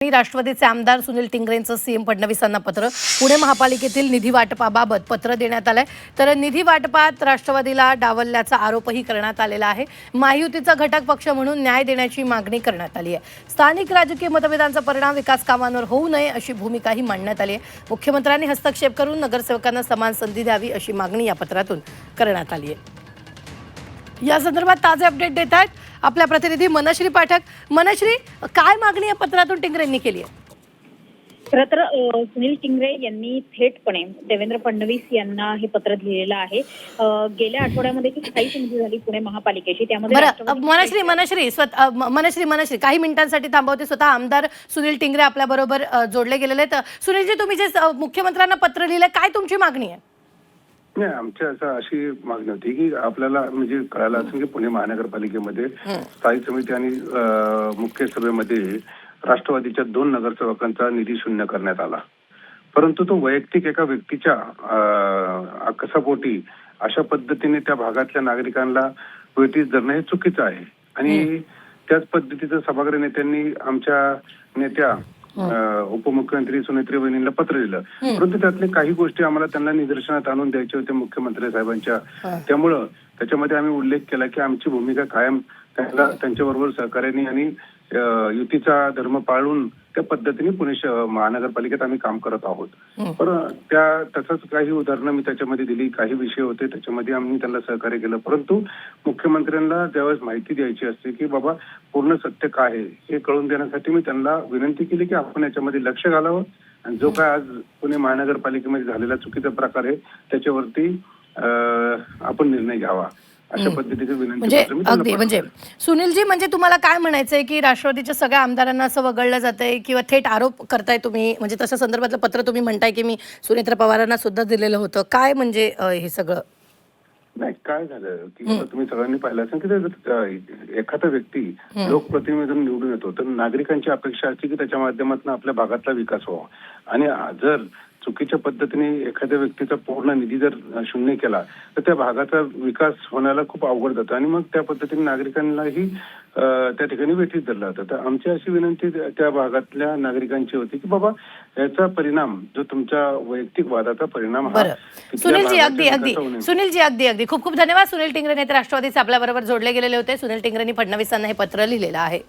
राष्ट्रवादीचे आमदार सुनील टिंगरेंचं सीएम फडणवीसांना पत्र. पुणे महापालिकेतील निधी वाटपाबाबत पत्र देण्यात आलंय. तर निधी वाटपात राष्ट्रवादीला डावलल्याचा आरोपही करण्यात आलेला आहे. महायुतीचा घटक पक्ष म्हणून न्याय देण्याची मागणी करण्यात आली आहे. स्थानिक राजकीय मतभेदांचा परिणाम विकास कामांवर होऊ नये अशी भूमिकाही मांडण्यात आली आहे. मुख्यमंत्र्यांनी हस्तक्षेप करून नगरसेवकांना समान संधी द्यावी अशी मागणी या पत्रातून करण्यात आली आहे. या संदर्भात ताजे अपडेट देत आहेत आपल्या प्रतिनिधी मनश्री पाठक. मनश्री, काय मागणी या पत्रातून टिंगरेंनी केली आहे? खरं तर सुनील टिंगरे यांनी थेटपणे देवेंद्र फडणवीस यांना हे पत्र लिहिलेलं आहे. गेल्या आठवड्यामध्ये जी स्थायी समिती झाली पुणे महापालिकेची त्यामध्ये मनश्री काही मिनिटांसाठी थांबवते. स्वतः आमदार सुनील टिंगरे आपल्या बरोबर जोडले गेलेले आहेत. सुनीलजी, तुम्ही जे मुख्यमंत्र्यांना पत्र लिहिलंय, काय तुमची मागणी आहे? नाही, आमची अशी मागणी होती की आपल्याला म्हणजे कळायला असेल की पुणे महानगरपालिकेमध्ये स्थायी समिती आणि मुख्य सभेमध्ये राष्ट्रवादीच्या 2 नगरसेवकांचा निधी शून्य करण्यात आला. परंतु तो वैयक्तिक एका व्यक्तीच्या आकसापोटी अशा पद्धतीने त्या भागातल्या नागरिकांना वेठीस धरणं हे चुकीचं आहे. आणि त्याच पद्धतीचं सभागृह नेत्यांनी आमच्या नेत्या उपमुख्यमंत्री सुनेत्री वहिनींना पत्र दिलं. परंतु त्यातले काही गोष्टी आम्हाला त्यांना निदर्शनात आणून द्यायच्या होत्या मुख्यमंत्री साहेबांच्या. त्यामुळं त्याच्यामध्ये आम्ही उल्लेख केला की आमची भूमिका कायम त्यांच्याबरोबर सहकार्याने आणि युतीचा धर्म पाळून त्या पद्धतीने पुणे महानगरपालिकेत आम्ही काम करत आहोत. पण तसंच काही उदाहरणं मी त्याच्यामध्ये दिली. काही विषय होते त्याच्यामध्ये आम्ही त्यांना सहकार्य केलं. परंतु मुख्यमंत्र्यांना ज्यावेळेस माहिती द्यायची असते की बाबा पूर्ण सत्य काय आहे हे कळून देण्यासाठी मी त्यांना विनंती केली की आपण याच्यामध्ये लक्ष घालावं आणि जो काय आज पुणे महानगरपालिकेमध्ये झालेला चुकीचा प्रकार आहे त्याच्यावरती आपण निर्णय घ्यावा अशा पद्धतीची विनंती. म्हणजे सुनीलजी, म्हणजे तुम्हाला काय म्हणायचंय की राष्ट्रवादीच्या सगळ्या आमदारांना असं वगळलं जातंय किंवा थेट आरोप करताय तुम्ही? म्हणजे तशा संदर्भातलं पत्र तुम्ही म्हणताय की मी सुनेत्र पवारांना सुद्धा दिलेलं होतं. काय म्हणजे हे सगळं? नाही, काय झालं की तुम्ही सगळ्यांनी पाहिलं असेल की एखादा व्यक्ती लोकप्रतिनिधीतून निवडून येतो तर नागरिकांची अपेक्षा असते की त्याच्या माध्यमातून आपल्या भागातला विकास व्हावा. आणि जर चुकीच्या पद्धतीने एखाद्या व्यक्तीचा पूर्ण निधी जर शून्य केला तर त्या भागाचा विकास होण्याला खूप अवघड जातं आणि मग त्या पद्धतीने नागरिकांनाही त्या ठिकाणी वेठीस धरलं जातं. तर आमची अशी विनंती त्या भागातल्या नागरिकांची होती की बाबा याचा परिणाम जो तुमच्या वैयक्तिक वादाचा परिणाम सुनीलजी अगदी खूप खूप धन्यवाद. सुनील टिंगरे नेते राष्ट्रवादीचे आपल्या बरोबर जोडले गेलेले होते. सुनील टिंगरेंनी फडणवीसांना हे पत्र लिहिलेलं आहे.